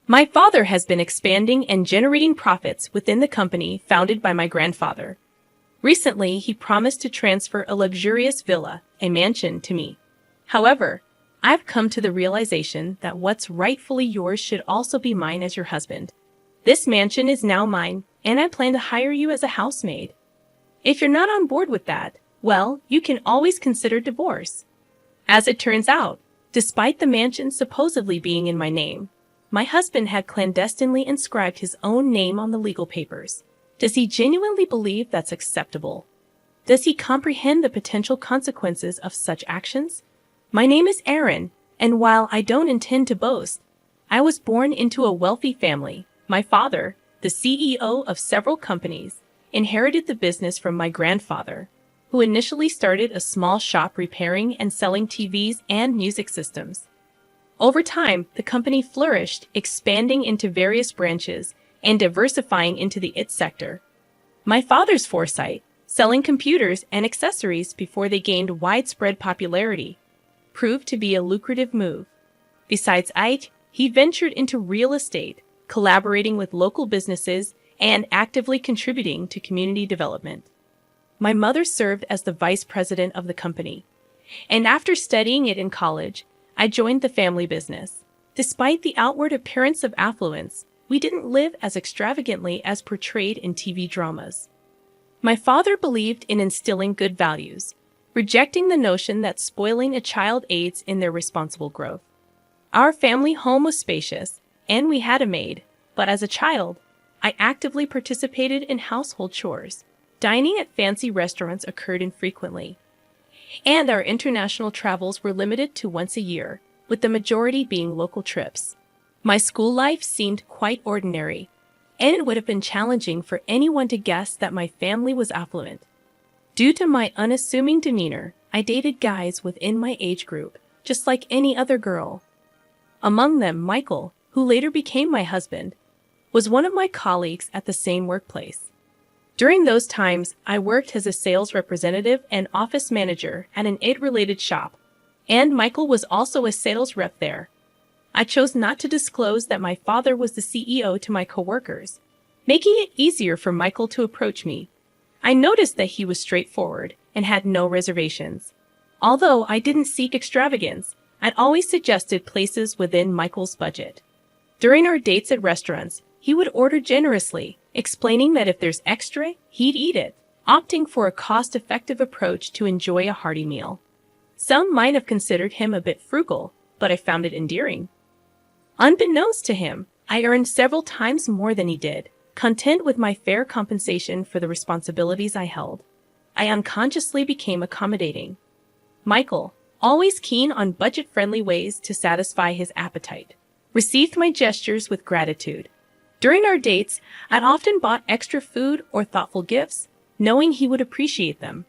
My father has been expanding and generating profits within the company founded by my grandfather. Recently, he promised to transfer a luxurious villa, a mansion, to me. However, I've come to the realization that what's rightfully yours should also be mine as your husband. This mansion is now mine, and I plan to hire you as a housemaid. If you're not on board with that, well, you can always consider divorce. As it turns out, despite the mansion supposedly being in my name, my husband had clandestinely inscribed his own name on the legal papers. Does he genuinely believe that's acceptable? Does he comprehend the potential consequences of such actions? My name is Aaron, and while I don't intend to boast, I was born into a wealthy family. My father, the CEO of several companies, inherited the business from my grandfather, who initially started a small shop repairing and selling TVs and music systems. Over time, the company flourished, expanding into various branches and diversifying into the IT sector. My father's foresight, selling computers and accessories before they gained widespread popularity, proved to be a lucrative move. Besides IT, he ventured into real estate, collaborating with local businesses and actively contributing to community development. My mother served as the vice president of the company, and after studying it in college, I joined the family business. Despite the outward appearance of affluence, we didn't live as extravagantly as portrayed in TV dramas. My father believed in instilling good values, rejecting the notion that spoiling a child aids in their responsible growth. Our family home was spacious, and we had a maid, but as a child, I actively participated in household chores. Dining at fancy restaurants occurred infrequently, and our international travels were limited to once a year, with the majority being local trips. My school life seemed quite ordinary, and it would have been challenging for anyone to guess that my family was affluent. Due to my unassuming demeanor, I dated guys within my age group, just like any other girl. Among them, Michael, who later became my husband, was one of my colleagues at the same workplace. During those times, I worked as a sales representative and office manager at an IT-related shop, and Michael was also a sales rep there. I chose not to disclose that my father was the CEO to my coworkers, making it easier for Michael to approach me. I noticed that he was straightforward and had no reservations. Although I didn't seek extravagance, I'd always suggested places within Michael's budget. During our dates at restaurants, he would order generously, explaining that if there's extra, he'd eat it, opting for a cost-effective approach to enjoy a hearty meal. Some might have considered him a bit frugal, but I found it endearing. Unbeknownst to him, I earned several times more than he did, content with my fair compensation for the responsibilities I held. I unconsciously became accommodating. Michael, always keen on budget-friendly ways to satisfy his appetite, received my gestures with gratitude. During our dates, I'd often bought extra food or thoughtful gifts, knowing he would appreciate them.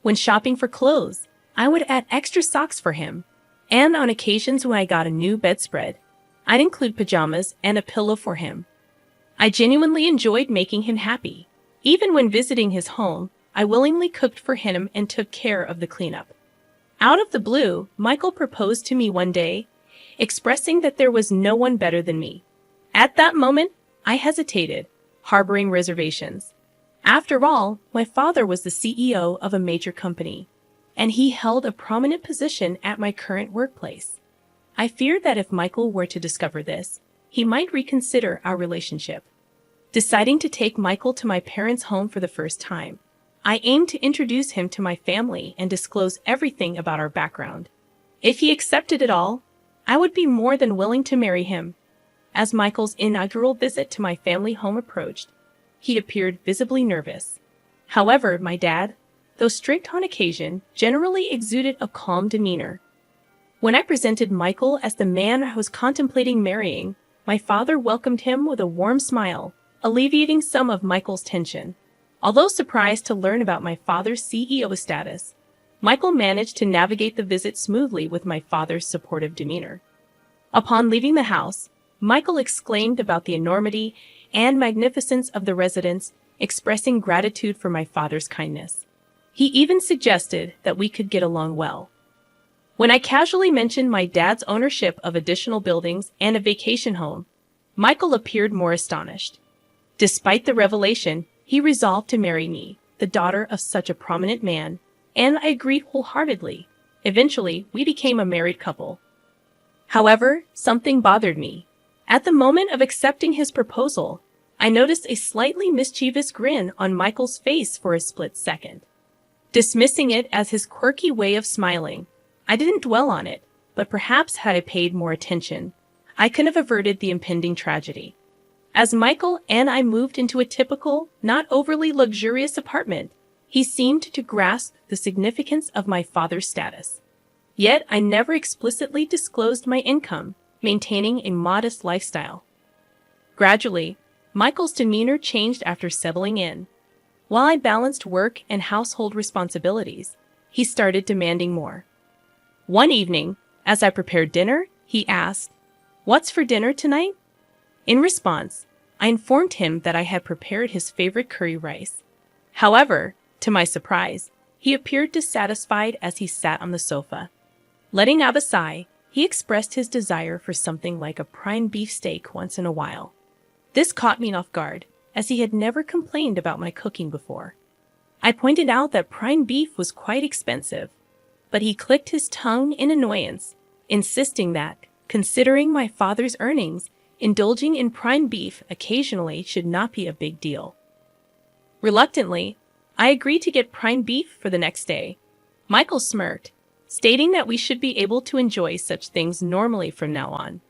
When shopping for clothes, I would add extra socks for him, and on occasions when I got a new bedspread, I'd include pajamas and a pillow for him. I genuinely enjoyed making him happy. Even when visiting his home, I willingly cooked for him and took care of the cleanup. Out of the blue, Michael proposed to me one day, expressing that there was no one better than me. At that moment, I hesitated, harboring reservations. After all, my father was the CEO of a major company, and he held a prominent position at my current workplace. I feared that if Michael were to discover this, he might reconsider our relationship. Deciding to take Michael to my parents' home for the first time, I aimed to introduce him to my family and disclose everything about our background. If he accepted it all, I would be more than willing to marry him. As Michael's inaugural visit to my family home approached, he appeared visibly nervous. However, my dad, though strict on occasion, generally exuded a calm demeanor. When I presented Michael as the man I was contemplating marrying, my father welcomed him with a warm smile, alleviating some of Michael's tension. Although surprised to learn about my father's CEO status, Michael managed to navigate the visit smoothly with my father's supportive demeanor. Upon leaving the house, Michael exclaimed about the enormity and magnificence of the residence, expressing gratitude for my father's kindness. He even suggested that we could get along well. When I casually mentioned my dad's ownership of additional buildings and a vacation home, Michael appeared more astonished. Despite the revelation, he resolved to marry me, the daughter of such a prominent man, and I agreed wholeheartedly. Eventually, we became a married couple. However, something bothered me. At the moment of accepting his proposal, I noticed a slightly mischievous grin on Michael's face for a split second. Dismissing it as his quirky way of smiling, I didn't dwell on it, but perhaps had I paid more attention, I could have averted the impending tragedy. As Michael and I moved into a typical, not overly luxurious apartment, he seemed to grasp the significance of my father's status. Yet I never explicitly disclosed my income, maintaining a modest lifestyle. Gradually, Michael's demeanor changed after settling in. While I balanced work and household responsibilities, he started demanding more. One evening, as I prepared dinner, he asked, "What's for dinner tonight?" In response, I informed him that I had prepared his favorite curry rice. However, to my surprise, he appeared dissatisfied as he sat on the sofa. Letting out a sigh, he expressed his desire for something like a prime beef steak once in a while. This caught me off guard, as he had never complained about my cooking before. I pointed out that prime beef was quite expensive, but he clicked his tongue in annoyance, insisting that, considering my father's earnings, indulging in prime beef occasionally should not be a big deal. Reluctantly, I agreed to get prime beef for the next day. Michael smirked, stating that we should be able to enjoy such things normally from now on.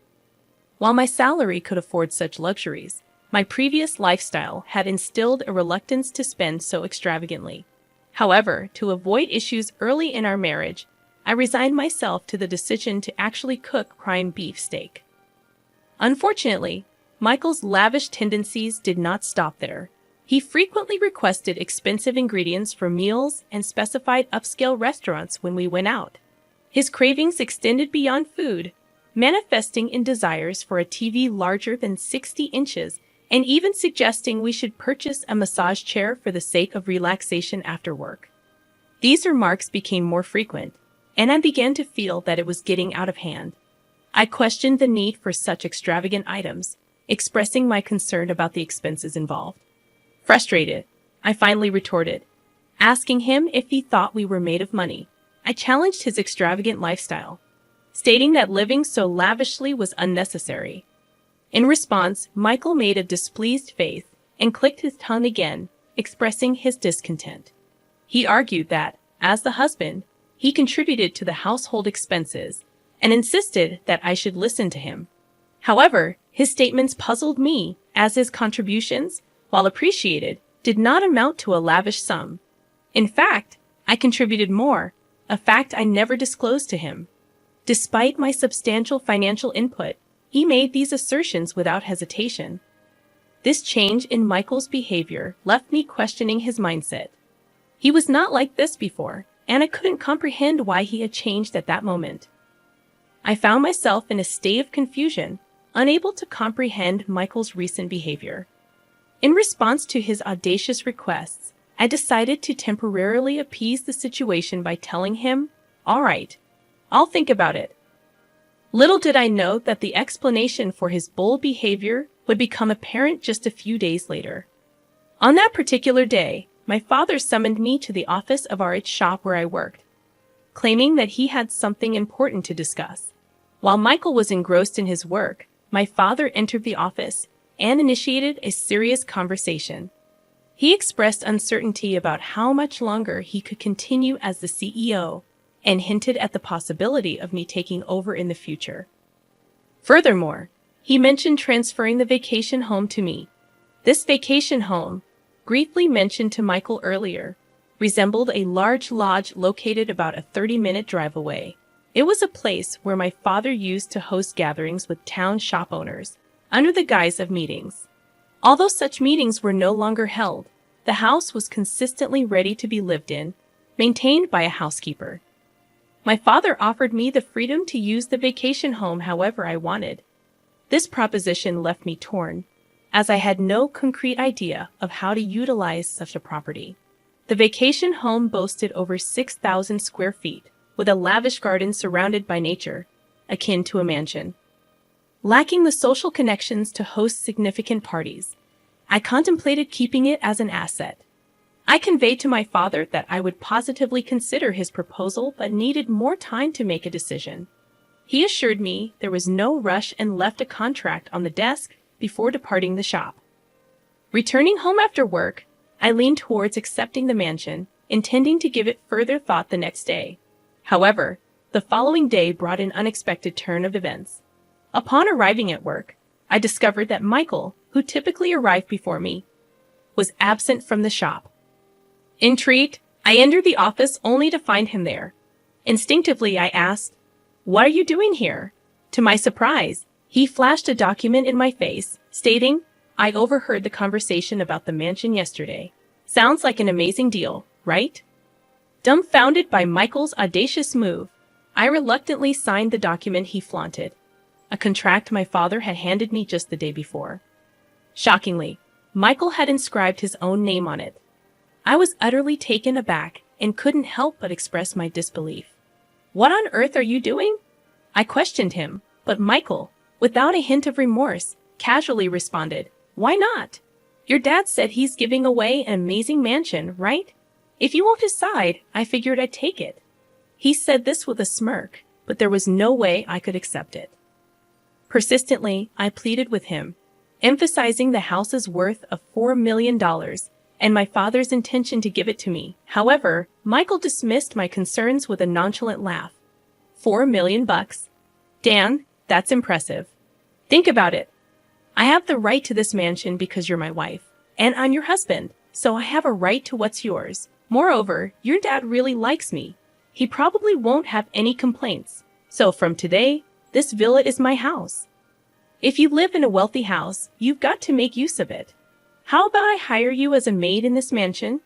While my salary could afford such luxuries, my previous lifestyle had instilled a reluctance to spend so extravagantly. However, to avoid issues early in our marriage, I resigned myself to the decision to actually cook prime beef steak. Unfortunately, Michael's lavish tendencies did not stop there. He frequently requested expensive ingredients for meals and specified upscale restaurants when we went out. His cravings extended beyond food, manifesting in desires for a TV larger than 60 inches and even suggesting we should purchase a massage chair for the sake of relaxation after work. These remarks became more frequent, and I began to feel that it was getting out of hand. I questioned the need for such extravagant items, expressing my concern about the expenses involved. Frustrated, I finally retorted, asking him if he thought we were made of money. I challenged his extravagant lifestyle, stating that living so lavishly was unnecessary. In response, Michael made a displeased face and clicked his tongue again, expressing his discontent. He argued that, as the husband, he contributed to the household expenses and insisted that I should listen to him. However, his statements puzzled me, as his contributions, while appreciated, did not amount to a lavish sum. In fact, I contributed more, a fact I never disclosed to him. Despite my substantial financial input, he made these assertions without hesitation. This change in Michael's behavior left me questioning his mindset. He was not like this before, and I couldn't comprehend why he had changed at that moment. I found myself in a state of confusion, unable to comprehend Michael's recent behavior. In response to his audacious requests, I decided to temporarily appease the situation by telling him, "All right, I'll think about it." Little did I know that the explanation for his bold behavior would become apparent just a few days later. On that particular day, my father summoned me to the office of our shop where I worked, claiming that he had something important to discuss. While Michael was engrossed in his work, my father entered the office and initiated a serious conversation. He expressed uncertainty about how much longer he could continue as the CEO and hinted at the possibility of me taking over in the future. Furthermore, he mentioned transferring the vacation home to me. This vacation home, briefly mentioned to Michael earlier, resembled a large lodge located about a 30-minute drive away. It was a place where my father used to host gatherings with town shop owners, under the guise of meetings. Although such meetings were no longer held, the house was consistently ready to be lived in, maintained by a housekeeper. My father offered me the freedom to use the vacation home however I wanted. This proposition left me torn, as I had no concrete idea of how to utilize such a property. The vacation home boasted over 6,000 square feet, with a lavish garden surrounded by nature, akin to a mansion. lacking the social connections to host significant parties. I contemplated keeping it as an asset. I conveyed to my father that I would positively consider his proposal but needed more time to make a decision. He assured me there was no rush and left a contract on the desk before departing the shop. Returning home after work, I leaned towards accepting the mansion, intending to give it further thought the next day. However, the following day brought an unexpected turn of events. Upon arriving at work, I discovered that Michael, who typically arrived before me, was absent from the shop. Intrigued, I entered the office only to find him there. Instinctively, I asked, "What are you doing here?" To my surprise, he flashed a document in my face, stating, "I overheard the conversation about the mansion yesterday. Sounds like an amazing deal, right?" Dumbfounded by Michael's audacious move, I reluctantly signed the document he flaunted, a contract my father had handed me just the day before. Shockingly, Michael had inscribed his own name on it. I was utterly taken aback and couldn't help but express my disbelief. "What on earth are you doing?" I questioned him, but Michael, without a hint of remorse, casually responded, "Why not? Your dad said he's giving away an amazing mansion, right? If you won't decide, I figured I'd take it." He said this with a smirk, but there was no way I could accept it. Persistently, I pleaded with him, emphasizing the house's worth of $4 million and my father's intention to give it to me. However, Michael dismissed my concerns with a nonchalant laugh. $4 million bucks? Dan, that's impressive. Think about it. I have the right to this mansion because you're my wife, and I'm your husband, so I have a right to what's yours. Moreover, your dad really likes me. He probably won't have any complaints. So from today, this villa is my house. If you live in a wealthy house, you've got to make use of it. How about I hire you as a maid in this mansion?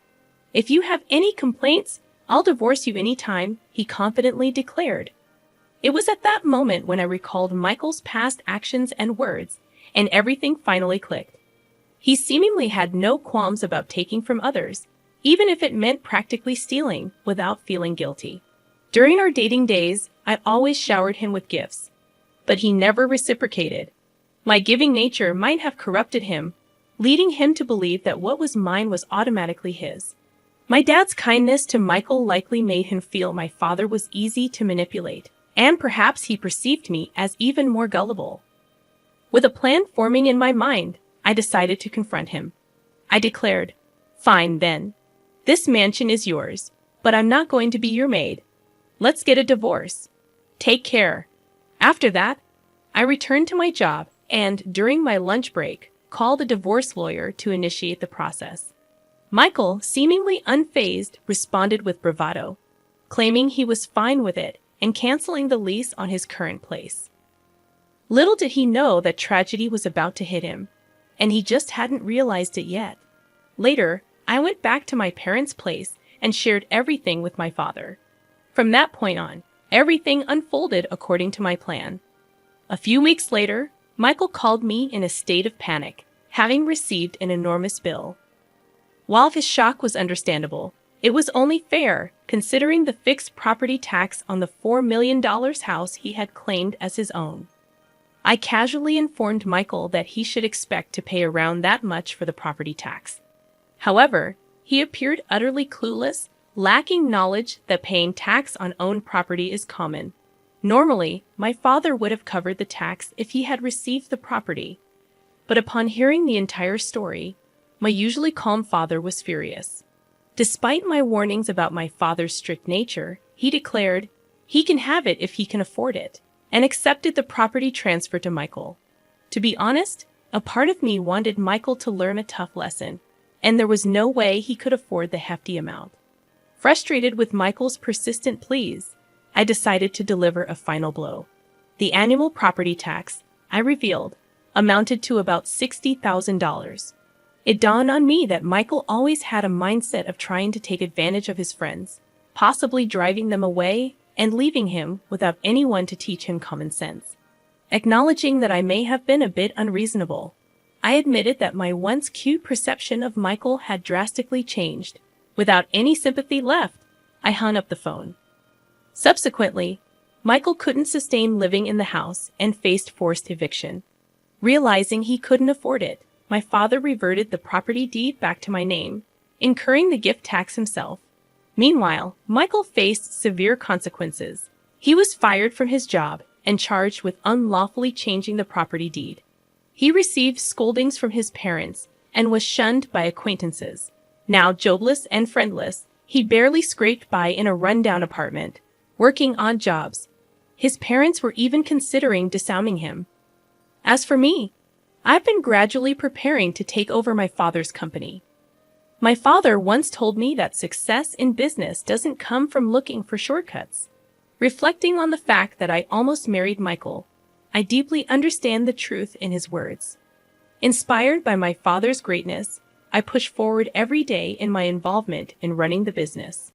If you have any complaints, I'll divorce you anytime, he confidently declared. It was at that moment when I recalled Michael's past actions and words, and everything finally clicked. He seemingly had no qualms about taking from others, even if it meant practically stealing without feeling guilty. During our dating days, I always showered him with gifts, but he never reciprocated. My giving nature might have corrupted him, leading him to believe that what was mine was automatically his. My dad's kindness to Michael likely made him feel my father was easy to manipulate, and perhaps he perceived me as even more gullible. With a plan forming in my mind, I decided to confront him. I declared, "Fine then. This mansion is yours, but I'm not going to be your maid. Let's get a divorce. Take care." After that, I returned to my job and, during my lunch break, called a divorce lawyer to initiate the process. Michael, seemingly unfazed, responded with bravado, claiming he was fine with it and canceling the lease on his current place. Little did he know that tragedy was about to hit him, and he just hadn't realized it yet. Later, I went back to my parents' place and shared everything with my father. From that point on, everything unfolded according to my plan. A few weeks later, Michael called me in a state of panic, having received an enormous bill. While his shock was understandable, it was only fair, considering the fixed property tax on the $4 million house he had claimed as his own. I casually informed Michael that he should expect to pay around that much for the property tax. However, he appeared utterly clueless, lacking knowledge that paying tax on owned property is common. Normally, my father would have covered the tax if he had received the property. But upon hearing the entire story, my usually calm father was furious. Despite my warnings about my father's strict nature, he declared he can have it if he can afford it, and accepted the property transfer to Michael. To be honest, a part of me wanted Michael to learn a tough lesson, and there was no way he could afford the hefty amount. Frustrated with Michael's persistent pleas, I decided to deliver a final blow. The annual property tax, I revealed, amounted to about $60,000. It dawned on me that Michael always had a mindset of trying to take advantage of his friends, possibly driving them away and leaving him without anyone to teach him common sense. Acknowledging that I may have been a bit unreasonable, I admitted that my once cute perception of Michael had drastically changed. Without any sympathy left, I hung up the phone. Subsequently, Michael couldn't sustain living in the house and faced forced eviction. Realizing he couldn't afford it, my father reverted the property deed back to my name, incurring the gift tax himself. Meanwhile, Michael faced severe consequences. He was fired from his job and charged with unlawfully changing the property deed. He received scoldings from his parents and was shunned by acquaintances. Now jobless and friendless, he barely scraped by in a rundown apartment, working odd jobs. His parents were even considering disowning him. As for me, I've been gradually preparing to take over my father's company. My father once told me that success in business doesn't come from looking for shortcuts. Reflecting on the fact that I almost married Michael, I deeply understand the truth in his words. Inspired by my father's greatness, I push forward every day in my involvement in running the business.